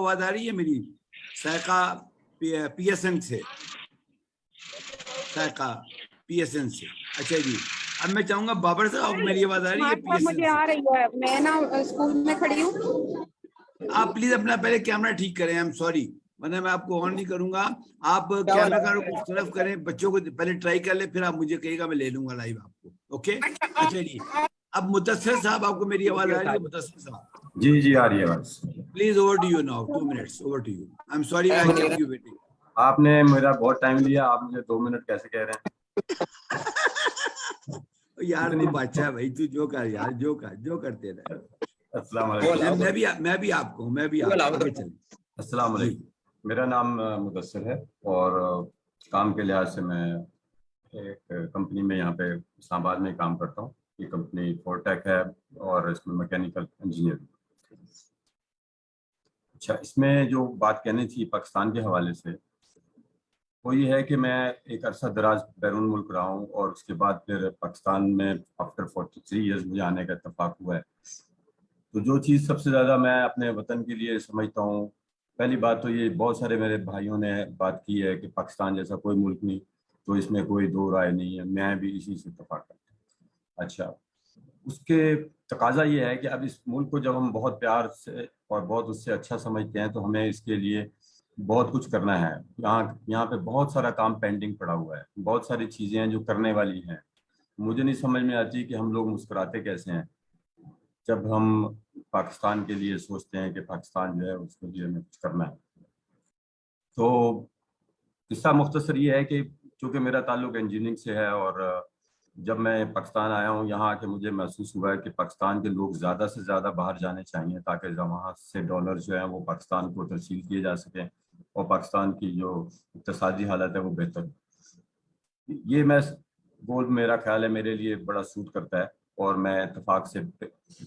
आवाज आ रही है मेरी? सायका PSN से, सायका PSN से। अच्छा जी, अब मैं चाहूंगा बाबर साहब, मेरी आवाज आ रही है PSN मुझे आ रही है, मैं ना स्कूल में खड़ी हूँ। आप प्लीज अपना पहले कैमरा ठीक करें, आई एम सॉरी, वरना मैं आपको ऑन नहीं करूंगा। आप कैमरा का कुछ तरफ करें, बच्चों को पहले ट्राई कर ले, फिर आप मुझे कहिएगा, मैं ले लूंगा लाइव आपको। ओके, अच्छा जी। अब मुदस्सिर साहब, आपको मेरी आवाज आ रही है? मुदस्सिर साहब जी जी आ रही है आवाज। Please over to you now, 2 minutes, over to you. I am sorry I kept you waiting. आपने मेरा बहुत टाइम लिया, आप मुझे 2 मिनट कैसे कह रहे हैं? यार तू बादशाह है भाई, तू जो कर यार, जो कर, जो करते रहे। अस्सलाम वालेकुम। मैं भी आपको हूँ, मैं भी आपको। चलिए, अस्सलाम वालेकुम। मेरा नाम मुदस्सिर है और काम के लिहाज से मैं एक कंपनी में यहाँ पे इस्लामाबाद में काम करता हूँ। ये कंपनी फोरटेक है और इसमें मैकेनिकल इंजीनियर। अच्छा, इसमें जो बात कहनी थी पाकिस्तान के हवाले से, वो ये है कि मैं एक अरसा दराज बैरून मुल्क रहा हूँ और उसके बाद फिर पाकिस्तान में आफ्टर 43 ईयर्स मुझे आने का इत्तेफाक हुआ है। तो जो चीज़ सबसे ज़्यादा मैं अपने वतन के लिए समझता हूँ, पहली बात तो ये, बहुत सारे मेरे भाइयों ने बात की है कि पाकिस्तान जैसा कोई मुल्क नहीं, तो इसमें कोई दो राय नहीं है, मैं भी इसी से इत्तेफाक करता हूँ। अच्छा, उसके तकाजा ये है कि अब इस मुल्क को जब हम बहुत प्यार से और बहुत उससे अच्छा समझते हैं, तो हमें इसके लिए बहुत कुछ करना है। यहाँ पे बहुत सारा काम पेंडिंग पड़ा हुआ है, बहुत सारी चीज़ें हैं जो करने वाली हैं। मुझे नहीं समझ में आती कि हम लोग मुस्कुराते कैसे हैं जब हम पाकिस्तान के लिए सोचते हैं कि पाकिस्तान जो है उसके लिए हमें कुछ करना है। तो किस्सा मुख्तसर ये है कि चूँकि मेरा ताल्लुक इंजीनियरिंग से है और जब मैं पाकिस्तान आया हूँ, यहाँ आके मुझे महसूस हुआ है कि पाकिस्तान के लोग ज़्यादा से ज़्यादा बाहर जाने चाहिए, ताकि वहाँ से डॉलर जो है वो पाकिस्तान को तरसील किए जा सकें और पाकिस्तान की जो इक़्तिसादी हालत है वो बेहतर हो। ये मैं गोल, मेरा ख्याल है मेरे लिए बड़ा सूट करता है और मैं इत्तेफाक से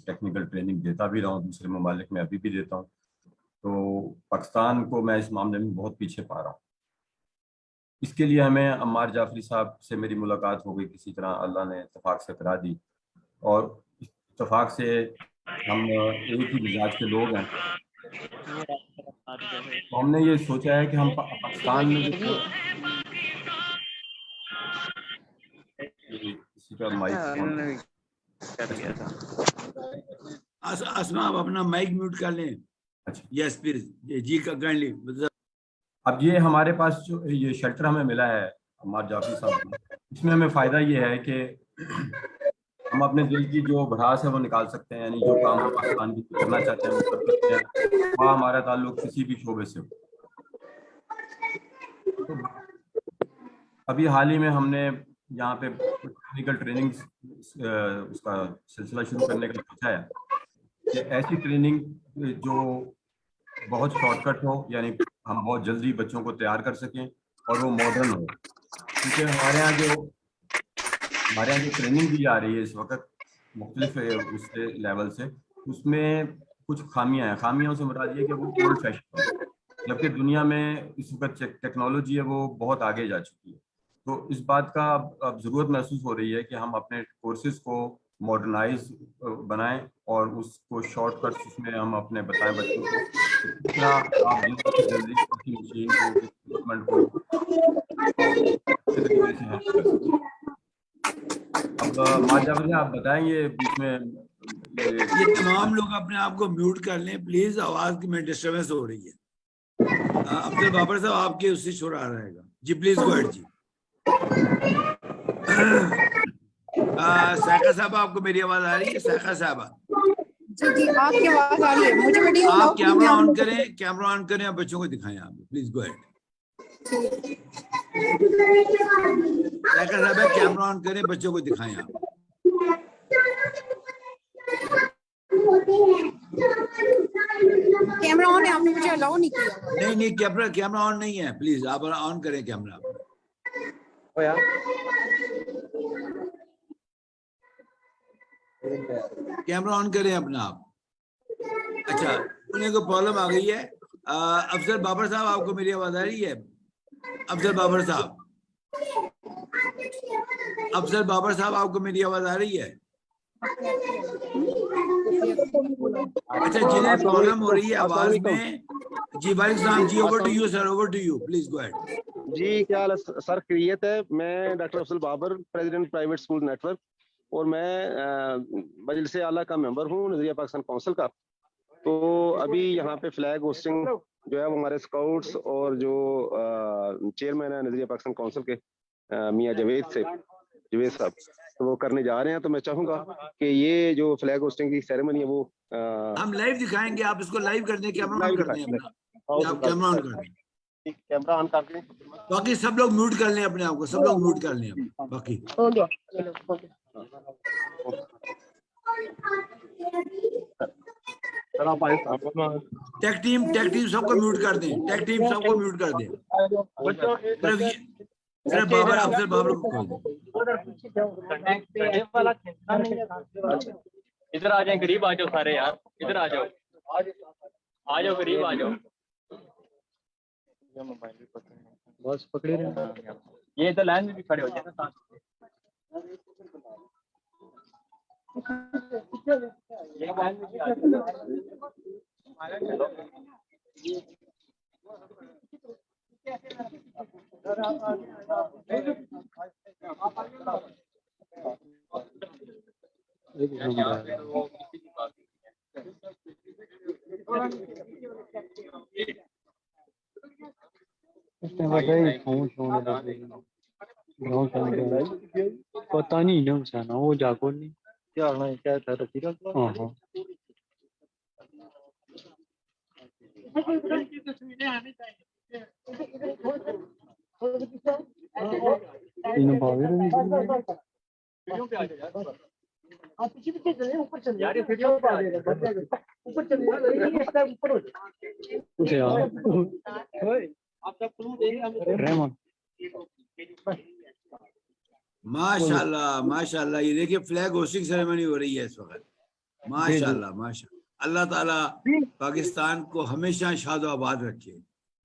टेक्निकल ट्रेनिंग देता भी रहा हूँ, दूसरे ममालिक में अभी भी देता हूँ। तो पाकिस्तान को मैं इस मामले में बहुत पीछे पा रहा हूँ। इसके लिए हमें अम्मार जाफरी साहब से मेरी मुलाकात हो गई, किसी तरह अल्लाह ने इत्तेफाक से करा दी और इत्तेफाक से हम एक ही मिजाज के लोग हैं। तो हमने ये सोचा है कि हम पाकिस्तान में जो किसी का माइक असमा, आप अपना माइक म्यूट कर लें। अच्छा, यस प्लीज जी का काइंडली। अब ये हमारे पास जो ये शेल्टर हमें मिला है अम्मार जाफरी साहब, इसमें हमें फ़ायदा ये है कि हम अपने दिल की जो भड़ास है वो निकाल सकते हैं, यानी जो काम हम पाकिस्तान की करना चाहते हैं वो कर सकते हैं, वहाँ हमारा ताल्लुक किसी भी शोबे से हो। तो अभी हाल ही में हमने यहाँ पे टेक्निकल ट्रेनिंग उसका सिलसिला शुरू करने का सोचा है कि ऐसी ट्रेनिंग जो बहुत शॉर्टकट हो, यानी हम बहुत जल्दी बच्चों को तैयार कर सकें और वो मॉडर्न हो। क्योंकि हमारे यहाँ जो ट्रेनिंग दी जा रही है इस वक्त मुख्तलिफ उससे लेवल से, उसमें कुछ खामियां हैं। खामियों से मुराद ये कि वो ओल्ड फैशन है, जबकि दुनिया में इस वक्त टेक्नोलॉजी है वो बहुत आगे जा चुकी है। तो इस बात का अब ज़रूरत महसूस हो रही है कि हम अपने कोर्सेज को मॉडर्नाइज बनाएं और उसको शॉर्टकट्स उसमें हम अपने बताएं बच्चों को, किस तरह आप जल्दी से जल्दी किसी मशीन को, किसी इक्विपमेंट को अच्छे तरीके से हैंडल कर सकें। अब माजावरी आप बताएंगे बीच में ये तमाम लोग अपने आप को म्यूट कर लें प्लीज, आवाज में डिस्टर्बेंस हो रही है। अब्दुल बाबर साहब आपके उससे शोर आ रहेगा जी, please go ahead ji. Sayaka साहब, आपको मेरी आवाज आ रही है? सायका साहब जी जी, आपकी आवाज आ रही है मुझे। वीडियो आप कैमरा ऑन करें, कैमरा ऑन करें, आप बच्चों को दिखाएं। आप प्लीज गो अहेड। सायका साहब कैमरा ऑन करें, बच्चों को दिखाएं आप। कैमरा ऑन है, आपने मुझे अलाउ नहीं किया। नहीं कैमरा ऑन नहीं है, प्लीज आप ऑन करें कैमरा। कैमरा ऑन करें अपना आप। अच्छा, उन्हें को प्रॉब्लम आ गई है। अफजल बाबर साहब, आपको मेरी आवाज आ रही है? अफजल बाबर साहब, आपको मेरी आवाज आ रही है? अच्छा, जिन्हें प्रॉब्लम हो रही है आवाज में, जी वालेकुम सलाम जी, over to you sir, over to you, please go ahead. जी क्या हाल है सर? खैरियत है। मैं doctor Afzal Babar, president private school network, और मैं मजलिस आला का मेंबर हूँ नजरिया पाकिस्तान काउंसिल का। तो अभी यहाँ पे फ्लैग होस्टिंग जो है वो हमारे स्काउट्स और जो चेयरमैन है नजरिया पाकिस्तान काउंसिल के मियां जवेद साहब, तो वो करने जा रहे हैं। तो मैं चाहूंगा कि ये जो फ्लैग होस्टिंग की सेरेमनी है वो हम लाइव दिखाएंगे, आप इसको लाइव कर दें, कैमरा ऑन कर दें अपना, आप कैमरा ऑन कर दें, कैमरा ऑन कर दें। बाकी सब लोग म्यूट कर लें अपने आप को, सब लोग म्यूट कर लें बाकी। हो गया, चलो हो गया। टेक टीम सबको म्यूट कर दें, टेक टीम सबको म्यूट कर दें। सिर्फ बाबर, अफजल बाबर को खोल दें। इधर आ जाए, करीब आ जाओ सारे यार, इधर आ जाओ, आ जाओ करीब आ जाओ। बस पकड़े रहे, ये इधर लाइन में भी खड़े हो जाए ना साथ। ये लाइन में भी आ जाओ। पता नहीं ना उसाना वो जाको नहीं क्या होना है, क्या था रखी रख। हाँ इन भावे आप पीछे पीछे चले, ऊपर चले यार, ये वीडियो पे आ जाएगा, ऊपर चले यार, ऊपर हो जाए यार। आप सब क्लू देंगे रहमान। माशाल्लाह माशाल्लाह, ये देखिए फ्लैग होस्टिंग सेरेमनी हो रही है इस वक्त। माशाल्लाह माशाल्लाह, अल्लाह ताला पाकिस्तान को हमेशा शाद आबाद रखे,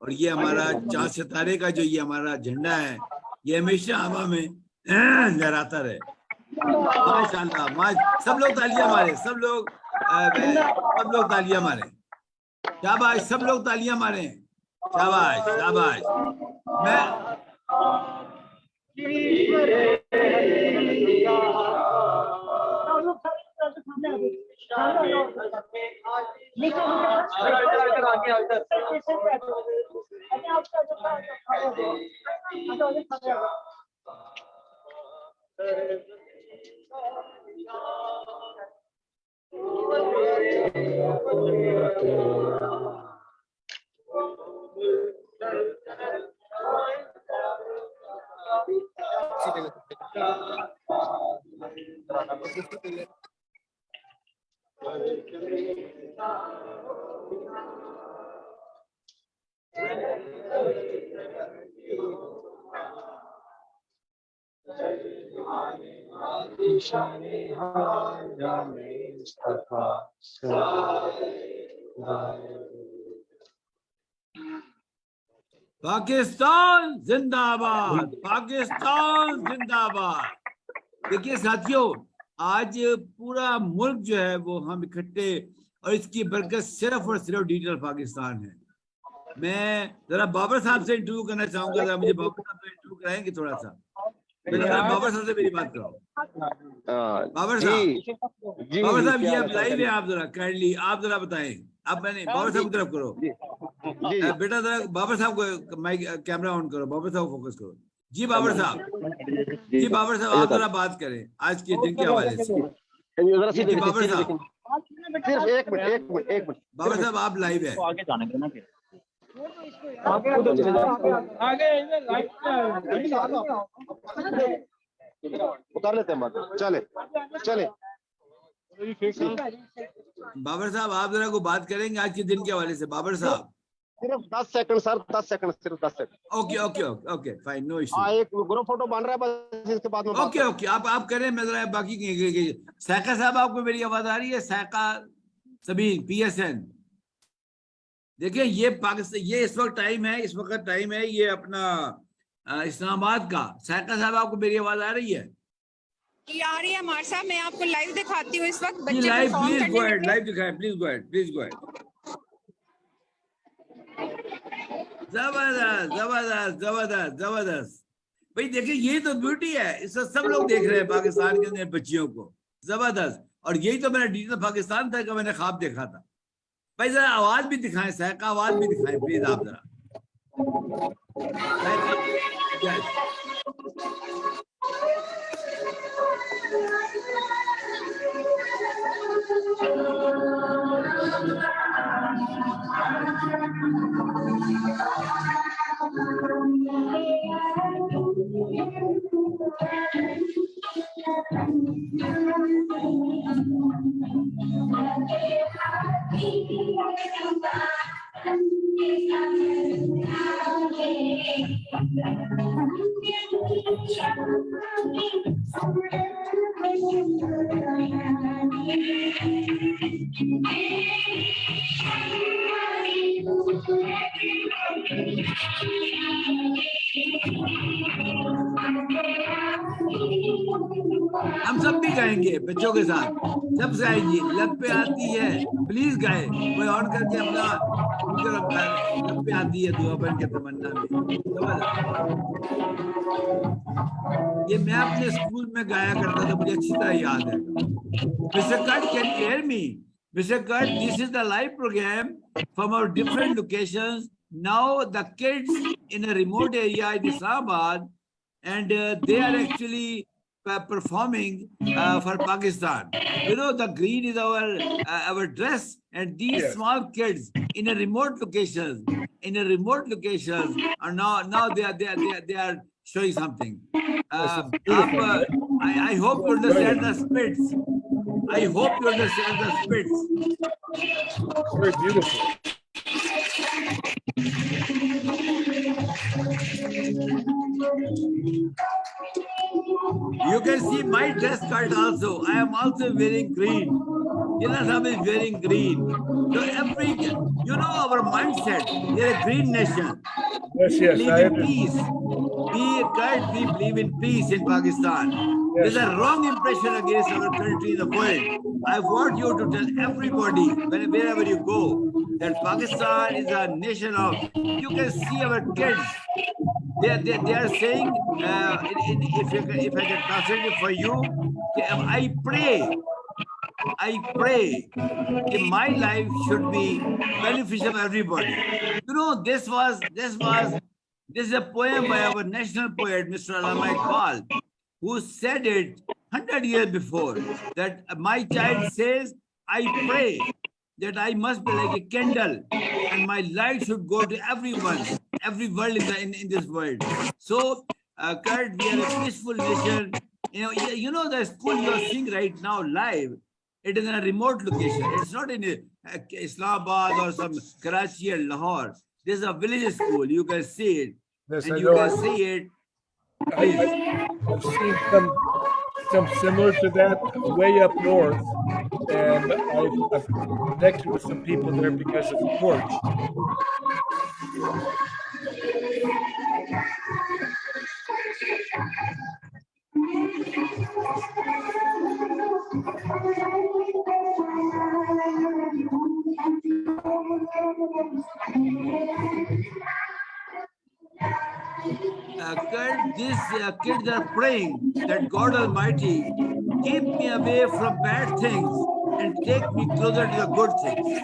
और ये हमारा चांद सितारे का जो ये हमारा झंडा है, ये हमेशा हवा में लहराता रहे। माशाल्लाह, सब लोग तालियां मारे, सब लोग तालियां मारे, शाबाश, सब लोग तालियां मारे, शाबाश शाबाश। मैं पाकिस्तान जिंदाबाद, पाकिस्तान जिंदाबाद। देखिए साथियों, आज पूरा मुल्क जो है वो हम इकट्ठे, और इसकी बरकत सिर्फ और सिर्फ डिजिटल पाकिस्तान है। मैं जरा बाबर साहब से इंटरव्यू करना चाहूंगा, जरा मुझे बाबर साहब से इंटरव्यू कराएंगे थोड़ा सा। बाबर साहब से मेरी बात कराओ। बाबर साहब ये आप लाइव है, आप जरा काइंडली आप जरा बताएं। आप मैंने बाबर साहब की तरफ करो बेटा, जरा बाबर साहब को माइक कैमरा ऑन करो, बाबर साहब फोकस करो। जी बाबर साहब, जी बाबर साहब आप जरा बात करें आज के दिन के हवाले से। जी बाबर साहब, सिर्फ एक मिनट बाबर साहब आप लाइव है। आगे जाने देना फिर उतार लेते हैं बात। चले बाबर साहब आप जरा को बात करेंगे आज के दिन के हवाले से। बाबर साहब सिर्फ 10 सेकंड सर, 10 सेकंड, सिर्फ 10 second. Okay okay okay okay fine, no issue. एक ग्रुप फोटो बन रहा है बस, इसके बाद में ओके ओके आप करें, मैं जरा बाकी सैका साहब आपको मेरी आवाज आ रही है? सैका सबीन PSN। देखिए ये पाकिस्तान, ये इस वक्त टाइम है ये अपना इस्लामाबाद का। सैका साहब आपको मेरी आवाज आ रही है? ये आ रही है हमारे साथ, मैं आपको लाइव दिखाती हूँ इस वक्त जी बच्चे लाइव परफॉर्म प्लीज गो करने अहेड, लगे। लाइव दिखाएं, please go ahead, please go ahead. जबरदस्त जबरदस्त जबरदस्त जबरदस्त। भाई देखिए यही तो ब्यूटी है, इससे सब लोग देख रहे हैं पाकिस्तान के अंदर बच्चियों को, जबरदस्त। और यही तो मेरा डिजिटल पाकिस्तान था कि मैंने ख्वाब देखा था। भाई जरा आवाज भी दिखाएं, सहका आवाज भी दिखाएं प्लीज आप जरा। Yes. हम सब भी गाएंगे बच्चों के साथ, सब गाएंगे। लब पे आती है प्लीज गाए, कोई ऑन करके अपना लब पे आती है दुआ बन के तमन्ना में। ये मैं अपने स्कूल में गाया करता था, मुझे अच्छी तरह याद है। Mr. Kurt, can you hear me? Mr. Kurt, this is the live program from our different locations. Now the kids in a remote area in Islamabad, and they are actually performing for Pakistan. You know, the green is our dress, and these small kids in a remote locations, are now they are showing something. I hope you understand the spits. I hope you understand the spits. Very beautiful. You can see my dress cut also. I am also wearing green. Jinnah is wearing green. So you know our mindset. We are a green nation. Yes, yes, Believe I in understand. peace. We believe in peace in Pakistan. There's a wrong impression against our country in the world. I want you to tell everybody, wherever you go, that Pakistan is a nation of. You can see our kids. They are saying, if I can translate it for you, I pray that my life should be beneficial for everybody. You know, this is a poem by our national poet, Mr. Allama Iqbal, who said it 100 years before, that my child says, I pray that I must be like a candle and my light should go to everyone, every world in this world. So, Kurt, we are a peaceful nation. You know the school you are seeing right now live, it is in a remote location. It's not in Islamabad or some Karachi or Lahore. This is a village school. You can see it. Yes, And I you know. can see it. I've seen some similar to that way up north, and I've connected with some people there because of Torch. These kids are praying that God Almighty keep me away from bad things and take me closer to the good things.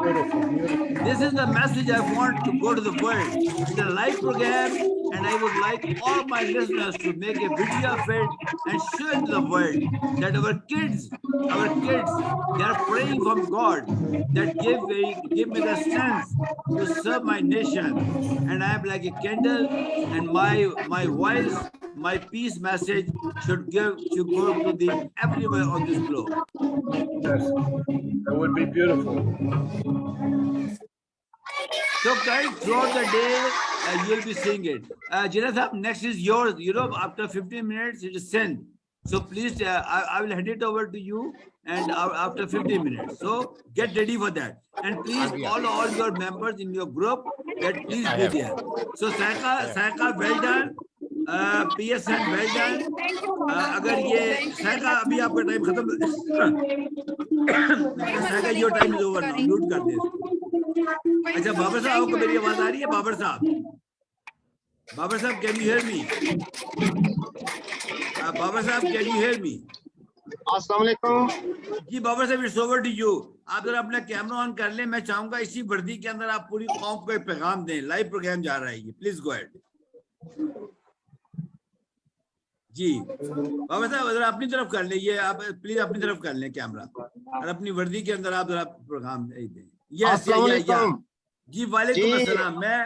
Beautiful, beautiful. This is the message I want to go to the world. It's a live program, and I would like all my listeners to make a video of it and show it to the world that our kids, they are praying from God that give me the strength to serve my nation. And I am like a candle, and my voice, my peace message should go to the everywhere on this globe. Yes, that would be beautiful. So guys, throughout the day, you'll be seeing it. Jinnah, next is yours. You know, after 15 minutes, it is sent. So please, I will hand it over to you, and after 15 minutes. So get ready for that. And please, all your members in your group, that please be there. So Saika, well done. PSN well done. अगर ये सैका अभी आपका time खत्म, Saika your time is over now, mute कर दे इसको। अच्छा बाबर साहब, आपको मेरी आवाज आ रही है? Babar sahab, Babar sahab can you hear me? Babar sahab can you hear मी? अस्सलाम वालेकुम। जी बाबर साहब, इट्स ओवर टू यू। आप जरा अपना कैमरा ऑन कर लें। मैं चाहूंगा इसी वर्दी के अंदर आप पूरी कौम को एक पैगाम दें। लाइव प्रोग्राम जा रहा है ये, प्लीज गो अहेड। जी बाबा साहब जरा अपनी तरफ कर लें ये, आप प्लीज अपनी तरफ कर लें कैमरा, और अपनी वर्दी के अंदर आप जरा प्रोग्राम दें। यस जी, वालेकुम अस्सलाम। मैं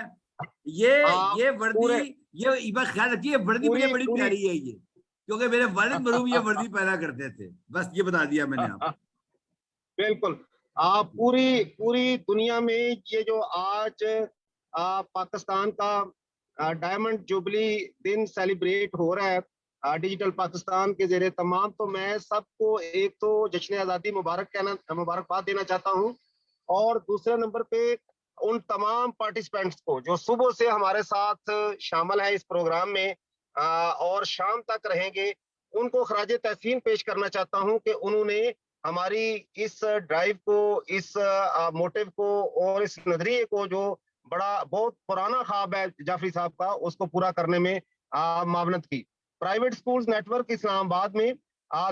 ये वर्दी, ये बस ख्याल रखिए, वर्दी मुझे बड़ी प्यारी है ये, क्योंकि मेरे वालिद मरूम ये वर्दी पहना करते थे। बस ये बता दिया मैंने आपको। बिल्कुल। पूरी दुनिया में ये जो आज पाकिस्तान का डायमंड जुबली दिन सेलिब्रेट हो रहा है डिजिटल पाकिस्तान के जरिए तमाम, तो मैं सबको एक तो जश्न आज़ादी मुबारकबाद देना चाहता हूं, और दूसरे नंबर पे उन तमाम पार्टिसिपेंट्स को जो सुबह से हमारे साथ शामिल है इस प्रोग्राम में और शाम तक रहेंगे, उनको खराजे तहसीन पेश करना चाहता हूं कि उन्होंने हमारी इस ड्राइव को, इस मोटिव को और इस नजरिए को, जो बहुत पुराना ख्वाब है जाफरी साहब का, उसको पूरा करने में मावनत की। प्राइवेट स्कूल्स नेटवर्क इस्लामाबाद में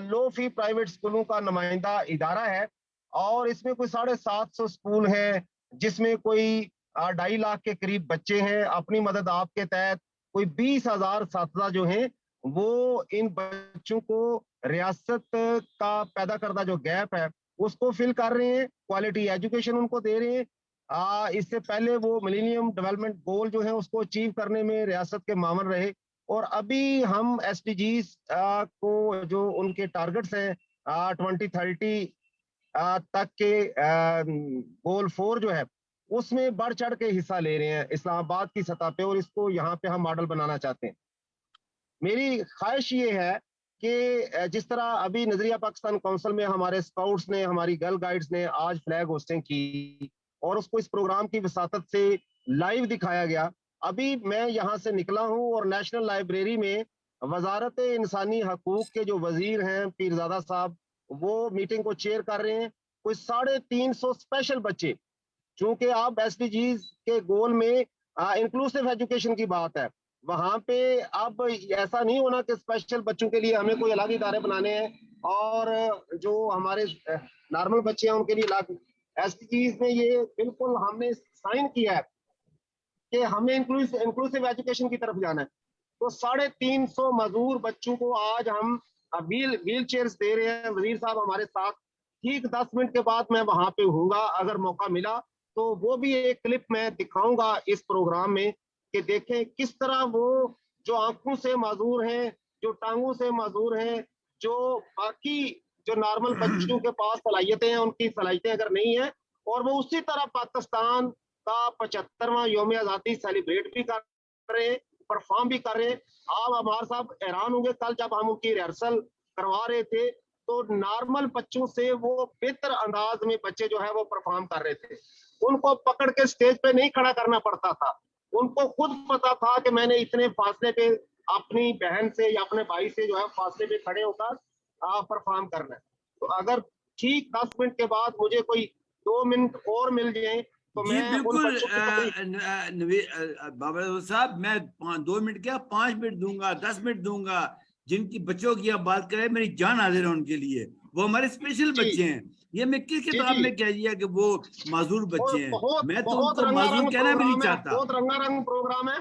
लो फी प्राइवेट स्कूलों का नुमाइंदा इदारा है, और इसमें कोई 750 स्कूल हैं, जिसमें कोई 2.5 लाख के करीब बच्चे हैं। अपनी मदद आपके तहत कोई 20,000 असातिज़ा जो हैं वो इन बच्चों को रियासत का पैदा करदा जो गैप है उसको फिल कर रहे हैं, क्वालिटी एजुकेशन उनको दे रहे हैं। इससे पहले वो मिलेनियम डेवलपमेंट गोल जो है उसको अचीव करने में रियासत के मामन रहे, और अभी हम SDGs को जो उनके टारगेट्स हैं 2030 तक के गोल 4 जो है उसमें बढ़ चढ़ के हिस्सा ले रहे हैं इस्लामाबाद की सतह पे, और इसको यहाँ पे हम मॉडल बनाना चाहते हैं। मेरी ख्वाहिश ये है कि जिस तरह अभी नजरिया पाकिस्तान काउंसिल में हमारे स्काउट्स ने, हमारी गर्ल गाइड्स ने आज फ्लैग होस्टिंग की और उसको इस प्रोग्राम की वसातत से लाइव दिखाया गया। अभी मैं यहाँ से निकला हूँ और नेशनल लाइब्रेरी में वजारत इंसानी हकूक के जो वजीर हैं पीरजादा साहब, वो मीटिंग को चेयर कर रहे हैं। कोई 350 स्पेशल बच्चे, चूंकि आप SDGs के गोल में इंक्लूसिव एजुकेशन की बात है, वहां पे अब ऐसा नहीं होना कि स्पेशल बच्चों के लिए हमें कोई अलग इदारे बनाने हैं और जो हमारे नॉर्मल बच्चे हैं उनके लिए अलग। SDGs में ये बिल्कुल हमने साइन किया है कि हमें इंक्लूसिव एजुकेशन की तरफ जाना है। तो 350 मजदूर बच्चों को आज हम व्हील चेयर्स दे रहे हैं। वजीर साहब हमारे साथ, ठीक 10 मिनट के बाद मैं वहां पे हूँगा, अगर मौका मिला तो वो भी एक क्लिप मैं दिखाऊंगा इस प्रोग्राम में कि देखें किस तरह वो जो आंखों से माजूर हैं, जो टांगों से माजूर हैं, जो बाकी जो नॉर्मल बच्चों के पास सलाहियतें हैं उनकी सलाहियतें अगर नहीं है, और वो उसी तरह पाकिस्तान का 75वां यौम आज़ादी सेलिब्रेट भी कर रहे हैं, परफॉर्म भी कर रहे हैं। आप हमारे साहब हैरान होंगे, कल जब हम उनकी रिहर्सल करवा रहे थे तो नॉर्मल बच्चों से वो बेहतर अंदाज में बच्चे जो है वो परफॉर्म कर रहे थे। उनको पकड़ के स्टेज पे नहीं खड़ा करना पड़ता था, उनको खुद पता था कि मैंने इतने फासले पे अपनी बहन से या अपने भाई से जो है फासले पे खड़े होकर परफॉर्म करना है। तो अगर ठीक 10 मिनट के बाद मुझे कोई 2 मिनट और मिल जाए तो जी मैं बिल्कुल बाबर साहब, मैं 2 मिनट क्या 5 मिनट दूंगा, 10 मिनट दूंगा। जिनकी बच्चों की आप बात करें, मेरी जान हाजिर है उनके लिए, वो हमारे स्पेशल बच्चे हैं। ये मैं किस किताब में कह दिया कि वो माजूर बच्चे हैं? मैं तो उनको माजूर कहना भी नहीं चाहता। बहुत रंगारंग प्रोग्राम है,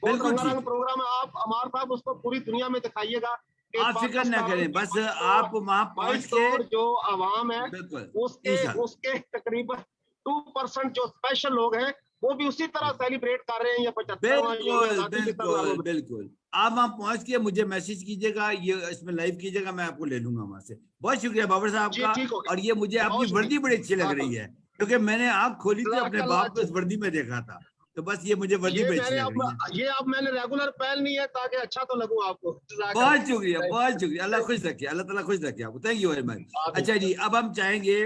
बहुत रंगारंग प्रोग्राम है। आप अमार साहब उसको पूरी दुनिया में दिखाइएगा। आप फिक्र ना करें, बस आप वहां पहुंच के जो आवाम है उसके तकरीबन 2% जो स्पेशल लोग हैं वो भी उसी तरह सेलिब्रेट कर रहे हैं ये 75। बिल्कुल आप वहाँ पहुंच के मुझे मैसेज कीजिएगा, ये इसमें लाइव कीजिएगा, मैं आपको ले लूंगा वहां से। बहुत शुक्रिया बाबर साहब का। और ये मुझे आपकी वर्दी बड़ी अच्छी लग रही है, क्योंकि मैंने आँख खोली थी अपने बाप को इस वर्दी में देखा था, तो बस ये मुझे वर्दी बड़ी अच्छी लग रही है। ये अब मैंने रेगुलर पहन नहीं है ताकि अच्छा तो लगूं आपको। बहुत शुक्रिया, बहुत शुक्रिया। अल्लाह खुश रखे, अल्लाह ताला खुश रखे आपको। Thank you very much. अच्छा जी, अब हम चाहेंगे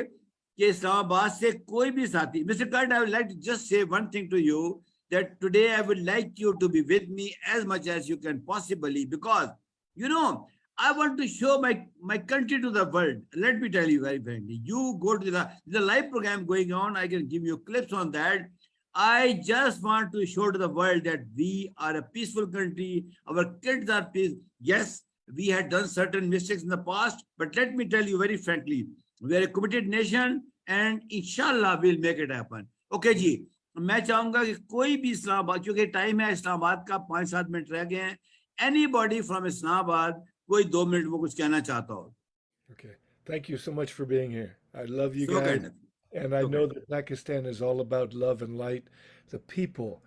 कि इस्लामाबाद से कोई भी साथी, mister Kurt, I would like to just say one thing to you that today I would like you to be with me as much as you can possibly, because, you know, I want to show my country to the world. Let me tell you very frankly, you go to the live program going on, I can give you clips on that. I just want to show to the world that we are a peaceful country. Our kids are peaceful. Yes, we had done certain mistakes in the past, but let me tell you very frankly, we are a committed nation and inshallah we'll make it happen. Okay जी, मैं चाहूंगा कि कोई भी इस्लामाबाद, क्योंकि time है इस्लामाबाद का 5-7 minute रह गए हैं, anybody from Islamabad, कोई 2 मिनट वो कुछ कहना चाहता हो. Okay. Thank you so much for being here. I love you So guys. kind of. And I So know kind. that Pakistan is all about love and light. The people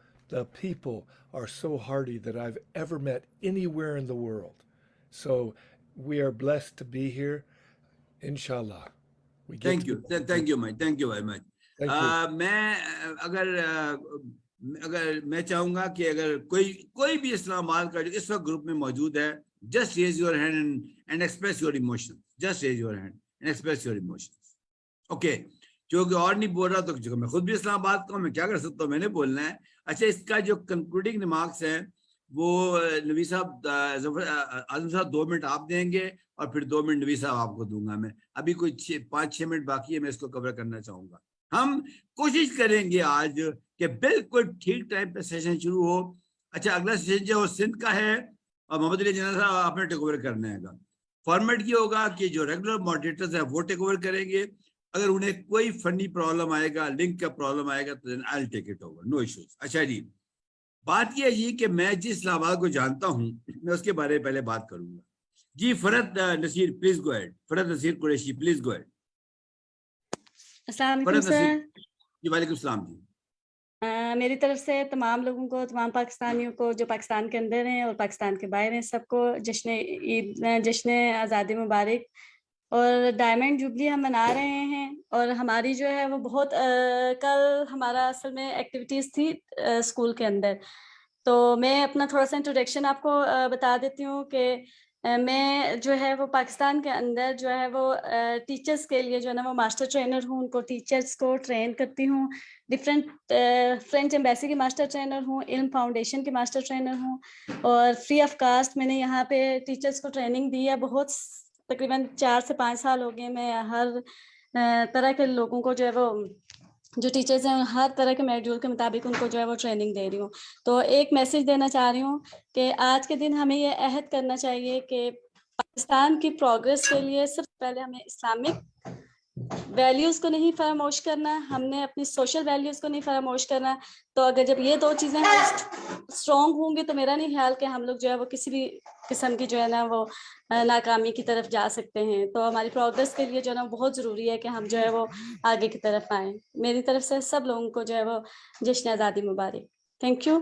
are so hearty that I've ever met anywhere in the world. So we are blessed to be here. Inshallah. We get Thank to- you. Thank you, Mike. Thank you very much. Thank you. मैं अगर मैं चाहूंगा कि अगर कोई भी इस्लामाबाद का जो इस वक्त ग्रुप में मौजूद है, just raise your hand and express your emotions. Just raise your hand and express your emotions. Okay. क्योंकि और नहीं बोल रहा तो क्योंकि मैं खुद भी इस्लामाबाद का हूँ, मैं क्या कर सकता हूँ, मैंने बोलना है. अच्छा, इसका जो कंक्लूडिंग रिमार्क्स हैं वो नबी साहब, आजम साहब 2 मिनट आप देंगे और फिर 2 मिनट नबी साहब आपको दूंगा. मैं अभी कोई 5-6 मिनट बाकी है, मैं इसको कवर करना चाहूंगा. हम कोशिश करेंगे आज कि बिल्कुल ठीक टाइम पे सेशन शुरू हो. अच्छा, अगला सेशन जो सिंध का है और मोहम्मद अली जना साहब आपने टेक ओवर करना है. फॉर्मेट ये होगा कि जो रेगुलर मॉडरेटर्स है वो टेक ओवर करेंगे. अगर उन्हें कोई फनी प्रॉब्लम आएगा, लिंक का प्रॉब्लम आएगा, तो then I will take it over, no issues. अच्छा जी, बात यह है जी कि मैं जिस इस्लामाबाद को जानता हूं मैं उसके बारे में पहले बात करूंगा. जी Farhat Naseer, please go ahead. Farhat Naseer Qureshi, please go ahead. अस्सलाम वालेकुम फरहत नसीर. सर. जी वालेकुम सलाम जी. मेरी तरफ से तमाम लोगों को, तमाम पाकिस्तानियों को जो पाकिस्तान के अंदर हैं और पाकिस्तान के बाहर हैं, सबको जश्न ईद, जश्न आज़ादी मुबारक. और डायमंड जुबली हम मना रहे हैं और हमारी जो है वो बहुत कल हमारा असल में एक्टिविटीज़ थी स्कूल के अंदर. तो मैं अपना थोड़ा सा इंट्रोडक्शन आपको बता देती हूँ कि मैं जो है वो पाकिस्तान के अंदर जो है वो टीचर्स के लिए जो है ना वो मास्टर ट्रेनर हूँ. उनको टीचर्स को ट्रेन करती हूँ. डिफरेंट फ्रेंच एम्बेसी की मास्टर ट्रेनर हूँ, इल्म फाउंडेशन की मास्टर ट्रेनर हूँ और फ्री ऑफ कास्ट मैंने यहाँ पे टीचर्स को ट्रेनिंग दी है. बहुत तकरीबन 4 से 5 साल हो गए. मैं हर तरह के लोगों को जो है वो जो टीचर्स हैं हर तरह के मॉड्यूल के मुताबिक उनको जो है वो ट्रेनिंग दे रही हूँ. तो एक मैसेज देना चाह रही हूँ कि आज के दिन हमें ये अहद करना चाहिए कि पाकिस्तान की प्रोग्रेस के लिए सबसे पहले हमें इस्लामिक वैल्यूज़ को नहीं फरामोश करना, हमने अपनी सोशल वैल्यूज़ को नहीं फरामोश करना. तो अगर जब ये 2 चीज़ें स्ट्रॉन्ग होंगी तो मेरा नहीं ख्याल कि हम लोग जो है वो किसी भी किस्म की जो है ना वो नाकामी की तरफ जा सकते हैं. तो हमारी प्रोग्रेस के लिए जो है ना बहुत ज़रूरी है कि हम जो है वो आगे की तरफ आएँ. मेरी तरफ से सब लोगों को जो है वो जश्न आज़ादी मुबारक. Thank you.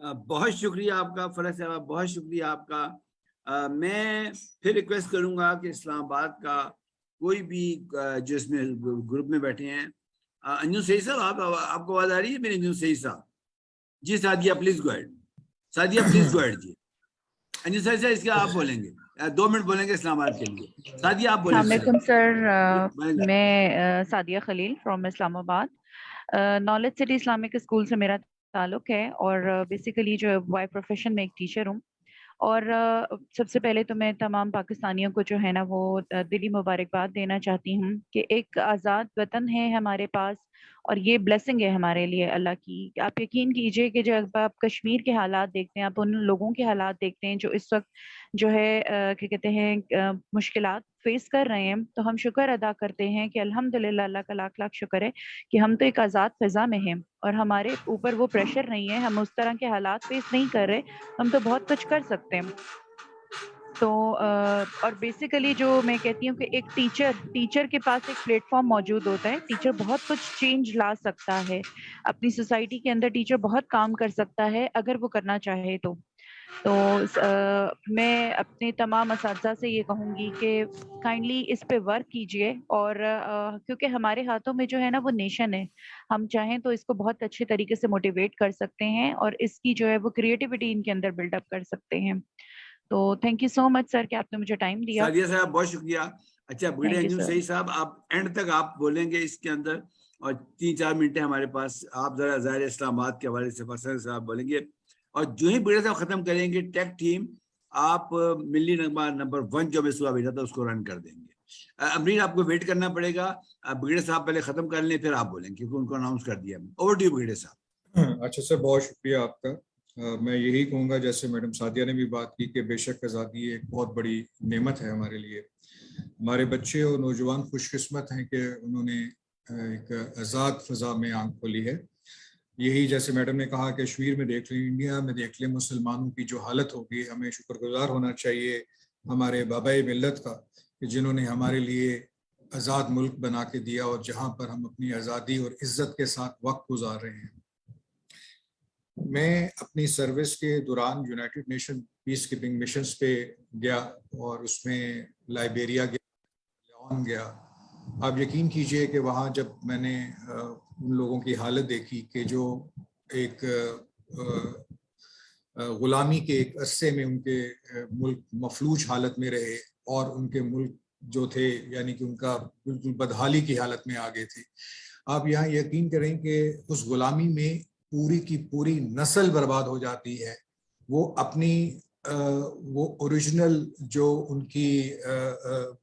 बहुत शुक्रिया आपका फरहत साहब, बहुत शुक्रिया आपका. मैं फिर रिक्वेस्ट करूंगा कि इस्लामाबाद का कोई भी जो इसमें ग्रुप में बैठे हैं, अंजुम सही साहब, आपको आवाज आ रही है मेरी? अंजुम सही साहब जी. Sadia please go ahead. Sadia please go ahead जी. अंजुम सही साहब इसका आप बोलेंगे, 2 मिनट बोलेंगे इस्लामाबाद के लिए. सादिया आप बोलेंगे. अस्सलाम सर, मैं Sadia Khalil from Islamabad. Knowledge city Islamic school से मेरा ताल्लुक है और बेसिकली जो बाय प्रोफेशन में एक टीचर हूँ. और सबसे पहले तो मैं तमाम पाकिस्तानियों को जो है ना वो दिली मुबारकबाद देना चाहती हूँ कि एक आज़ाद वतन है हमारे पास और ये ब्लेसिंग है हमारे लिए अल्लाह की. आप यकीन कीजिए कि जब आप कश्मीर के हालात देखते हैं, आप उन लोगों के हालात देखते हैं जो इस वक्त जो है क्या कहते हैं मुश्किलात फेस कर रहे हैं, तो हम शुक्र अदा करते हैं कि अल्हम्दुलिल्लाह, अल्लाह का लाख लाख शुक्र है कि हम तो एक आज़ाद फ़िज़ा में हैं और हमारे ऊपर वो प्रेशर नहीं है, हम उस तरह के हालात फेस नहीं कर रहे, हम तो बहुत कुछ कर सकते हैं. तो और बेसिकली जो मैं कहती हूँ कि एक टीचर के पास एक प्लेटफॉर्म मौजूद होता है. टीचर बहुत कुछ चेंज ला सकता है अपनी सोसाइटी के अंदर. टीचर बहुत काम कर सकता है अगर वो करना चाहे तो मैं अपने तमाम असातिज़ा से ये कहूँगी कि काइंडली इस पे वर्क कीजिए. और क्योंकि हमारे हाथों में जो है ना वो नेशन है, हम चाहें तो इसको बहुत अच्छे तरीके से मोटिवेट कर सकते हैं और इसकी जो है वो क्रिएटिविटी इनके अंदर बिल्डअप कर सकते हैं. तो thank you so much sir कि आपने मुझे टाइम दिया. सादिया साहब बहुत शुक्रिया. अच्छा, बड़े अंजुम सही साहब, आप एंड तक आप बोलेंगे इसके अंदर, और 3-4 मिनट है हमारे पास। आप जरा ज़ाहिर इस्लामाबाद के हवाले से फसल साहब बोलेंगे, और जो ही ब्रिगेडियर साहब खत्म करेंगे टेक टीम आप मिली नगमा नंबर 1 जो मैं सुबह भेजा था उसको रन कर देंगे। अमरीन आपको वेट करना पड़ेगा, ब्रिगेडियर साहब पहले खत्म कर लें फिर आप बोलेंगे क्योंकि उनको अनाउंस कर दिया। ओवर टू यू ब्रिगेडियर साहब। अच्छा सर, बहुत शुक्रिया आपका। मैं यही कहूँगा जैसे मैडम सादिया ने भी बात की कि बेशक आज़ादी एक बहुत बड़ी नेमत है हमारे लिए। हमारे बच्चे और नौजवान खुशकिस्मत हैं कि उन्होंने एक आज़ाद फ़ज़ा में आंख खोली है। यही जैसे मैडम ने कहा कि कश्मीर में देख लें, इंडिया में देख लें, मुसलमानों की जो हालत होगी, हमें शुक्रगुजार होना चाहिए हमारे बाबाए मिल्लत का कि जिन्होंने हमारे लिए आज़ाद मुल्क बना के दिया और जहाँ पर हम अपनी आज़ादी और इज़्ज़त के साथ वक्त गुजार रहे हैं। मैं अपनी सर्विस के दौरान United nation peace keeping missions पे गया और उसमें लाइबेरिया गया, लियोन गया। आप यकीन कीजिए कि वहाँ जब मैंने उन लोगों की हालत देखी कि जो एक ग़ुलामी के एक अरसे में उनके मुल्क मफलूज हालत में रहे और उनके मुल्क जो थे यानी कि उनका बिल्कुल बदहाली की हालत में आ गए थे। आप यहाँ यकीन करें कि उस ग़ुलामी में पूरी की पूरी नस्ल बर्बाद हो जाती है। वो अपनी वो ओरिजिनल जो उनकी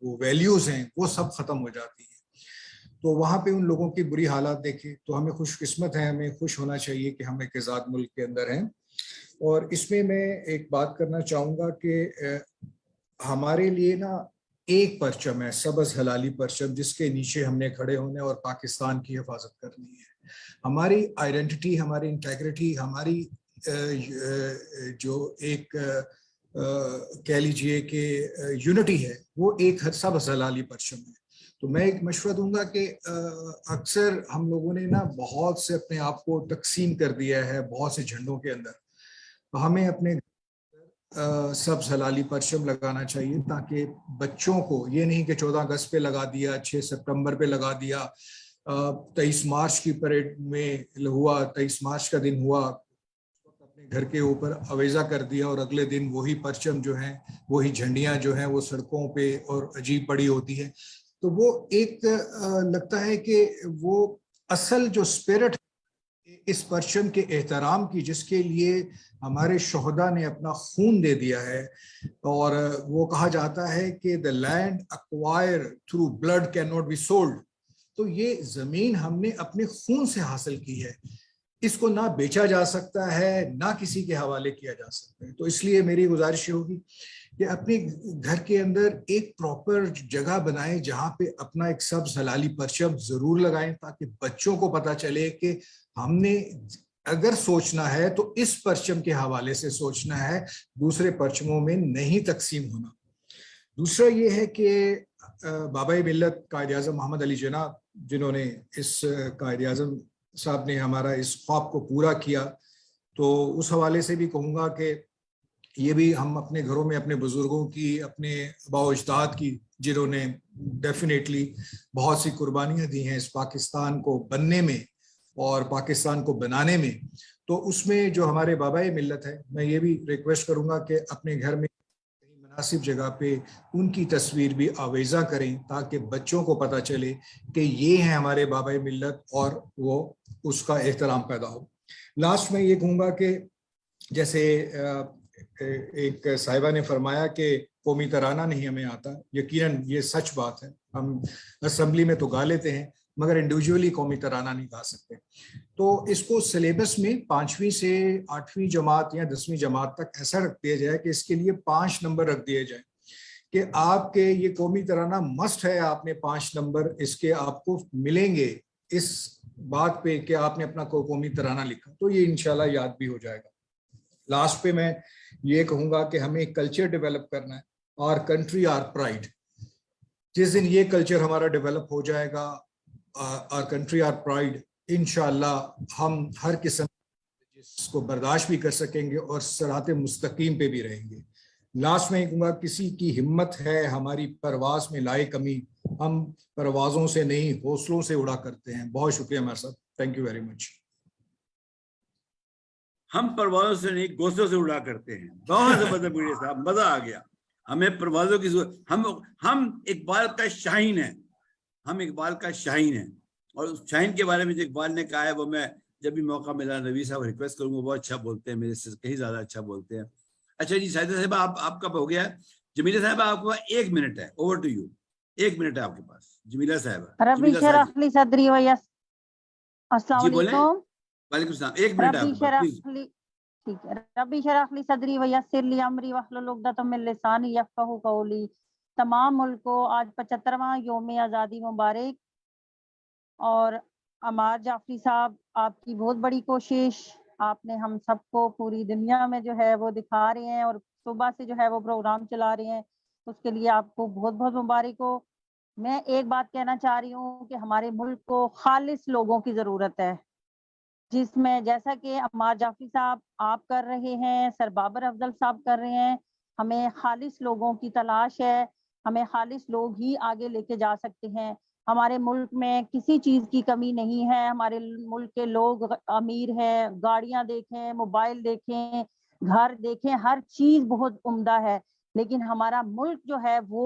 वो वैल्यूज़ हैं वो सब ख़त्म हो जाती हैं। तो वहाँ पे उन लोगों की बुरी हालात देखे तो हमें खुशकिस्मत है, हमें खुश होना चाहिए कि हम एक आज़ाद मुल्क के अंदर हैं। और इसमें मैं एक बात करना चाहूँगा कि हमारे लिए ना एक परचम है, सबज़ हलाली परचम, जिसके नीचे हमने खड़े होने और पाकिस्तान की हिफाजत करनी है। हमारी आइडेंटिटी, हमारी इंटेग्रिटी, हमारी जो एक कह लीजिए कि यूनिटी है वो एक सबज़ हलाली परचम है। तो मैं एक मशवरा दूंगा कि अक्सर हम लोगों ने ना बहुत से अपने आप को तकसीम कर दिया है बहुत से झंडों के अंदर। तो हमें अपने सब्ज़ हलाली परचम लगाना चाहिए ताकि बच्चों को ये नहीं कि 14 अगस्त पे लगा दिया, 6 सितंबर पे लगा दिया, 23 मार्च की परेड में हुआ, 23 मार्च का दिन हुआ, अपने घर के ऊपर अवेजा कर दिया और अगले दिन वही परचम जो है, वही झंडियां जो हैं वो सड़कों पे और अजीब पड़ी होती है। तो वो एक लगता है कि वो असल जो स्पिरिट इस परचम के एहतराम की, जिसके लिए हमारे शोहदा ने अपना खून दे दिया है, और वो कहा जाता है कि the land acquire through blood can not be sold. तो ये जमीन हमने अपने खून से हासिल की है, इसको ना बेचा जा सकता है ना किसी के हवाले किया जा सकता है। तो इसलिए मेरी गुजारिश होगी कि अपने घर के अंदर एक प्रॉपर जगह बनाएं जहां पे अपना एक सब्ज़ हलाली परचम जरूर लगाएं, ताकि बच्चों को पता चले कि हमने अगर सोचना है तो इस परचम के हवाले से सोचना है, दूसरे परचमों में नहीं तकसीम होना। दूसरा ये है कि बाबाए मिल्लत कायद आज़म मोहम्मद अली जिन्ना, जिन्होंने इस कायद आज़म साहब ने हमारा इस ख्वाब को पूरा किया, तो उस हवाले से भी कहूँगा कि ये भी हम अपने घरों में अपने बुजुर्गों की, अपने आबा अजदाद की, जिन्होंने डेफिनेटली बहुत सी कुर्बानियाँ दी हैं इस पाकिस्तान को बनने में और पाकिस्तान को बनाने में, तो उसमें जो हमारे बाबाए मिल्लत है, मैं ये भी रिक्वेस्ट करूँगा कि अपने घर में मुनासिब जगह पे उनकी तस्वीर भी आवेजा करें, ताकि बच्चों को पता चले कि ये हैं हमारे बाबाए मिल्लत और वो उसका एहतराम पैदा हो। लास्ट में ये कहूँगा कि जैसे एक साहिबा ने फरमाया कि कौमी तराना नहीं हमें आता, यकीनन ये सच बात है। हम असम्बली में तो गा लेते हैं मगर इंडिविजुअली कौमी तराना नहीं गा सकते। तो इसको सिलेबस में 5वीं से 8वीं जमात या 10वीं जमात तक ऐसा रख दिया जाए कि इसके लिए 5 नंबर रख दिए जाए कि आपके ये कौमी तराना मस्ट है, आपने 5 नंबर इसके आपको मिलेंगे इस बात पे कि आपने अपना कौमी तराना लिखा, तो ये इंशाल्लाह याद भी हो जाएगा। लास्ट पे मैं ये कहूँगा कि हमें एक कल्चर डेवलप करना है, और कंट्री आर प्राइड। जिस दिन ये कल्चर हमारा डेवलप हो जाएगा, आर कंट्री आर प्राइड, इंशाल्लाह हम हर किस्म जिसको बर्दाश्त भी कर सकेंगे और सराते मुस्तकीम पे भी रहेंगे। लास्ट में कहूँगा, किसी की हिम्मत है हमारी परवाज में लाए कमी, हम परवाजों से नहीं हौसलों से उड़ा करते हैं। बहुत शुक्रिया मेरे साहब, थैंक यू वेरी मच। हम परवाजों से नहीं घोंसलों से उड़ा करते हैं। बहुत जबरदस्त वीडियो साहब, मजा आ गया। हमें परवाजों की हम इकबाल का शाहीन है, हम इकबाल का शाहीन है, और उस शाहीन के बारे में जो इकबाल ने कहा है वो मैं जब भी मौका मिला नबी साहब रिक्वेस्ट करूंगा, बहुत अच्छा बोलते हैं, मेरे से कहीं ज्यादा अच्छा बोलते हैं। अच्छा जी साहिदा साहब आपका हो गया। जमीला साहब आपके पास 1 मिनट है, ओवर टू यू। 1 मिनट है आपके पास जमीला साहब। रबी शरह ली सदरी व यस अस्सलाम जी बोले। वालेकुम। वालेकुम सलाम। 1 मिनट है रबी आपके पास शरह प्लीज। ली ठीक है। रबी शरह ली सदरी व यस्सिर ली अमरी वहलुल उक़दतम मिन लिसानी यफ़क़हू क़ौली। तमाम मुल्क को आज 75वां यौम आज़ादी मुबारक। और अमार जाफरी साहब आपकी बहुत बड़ी कोशिश, आपने हम सबको पूरी दुनिया में जो है वो दिखा रहे हैं और सुबह से जो है वो प्रोग्राम चला रहे हैं, उसके लिए आपको बहुत बहुत मुबारक हो। मैं एक बात कहना चाह रही हूँ कि हमारे मुल्क को खालिस लोगों की ज़रूरत है, जिसमें जैसा कि अम्मार जाफरी साहब आप कर रहे हैं, सर बाबर अफजल साहब कर रहे हैं, हमें खालिस लोगों की तलाश है। हमें खालिस लोग ही आगे लेके जा सकते हैं। हमारे मुल्क में किसी चीज़ की कमी नहीं है। हमारे मुल्क के लोग अमीर हैं, गाड़ियाँ देखें, मोबाइल देखें, घर देखें, हर चीज़ बहुत उम्दा है, लेकिन हमारा मुल्क जो है वो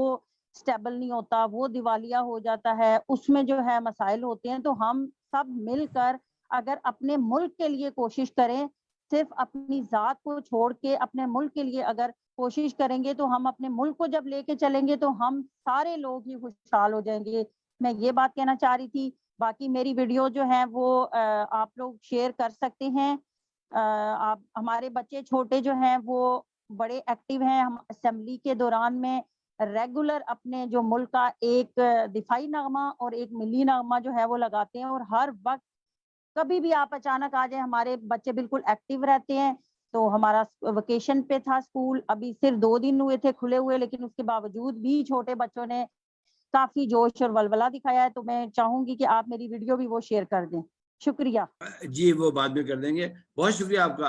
स्टेबल नहीं होता, वो दिवालिया हो जाता है, उसमें जो है मसाइल होते हैं। तो हम सब मिलकर अगर अपने मुल्क के लिए कोशिश करें, सिर्फ अपनी जात को छोड़ के अपने मुल्क के लिए अगर कोशिश करेंगे, तो हम अपने मुल्क को जब लेके चलेंगे तो हम सारे लोग ही खुशहाल हो जाएंगे। मैं ये बात कहना चाह रही थी। बाकी मेरी वीडियो जो है वो आप लोग शेयर कर सकते हैं। आप हमारे बच्चे छोटे जो हैं वो बड़े एक्टिव हैं। हम असेंबली के दौरान में रेगुलर अपने जो मुल्क का एक दिफाई नगमा और एक मिली नगमा जो है वो लगाते हैं, और हर वक्त कभी भी आप अचानक आ जाए, हमारे बच्चे बिल्कुल एक्टिव रहते हैं। तो हमारा वेकेशन पे था स्कूल, अभी सिर्फ 2 दिन हुए थे खुले हुए, लेकिन उसके बावजूद भी छोटे बच्चों ने काफी जोश और वलवला दिखाया है। तो मैं चाहूंगी कि आप मेरी वीडियो भी वो शेयर कर दें। शुक्रिया। जी वो बाद में कर देंगे। बहुत शुक्रिया आपका।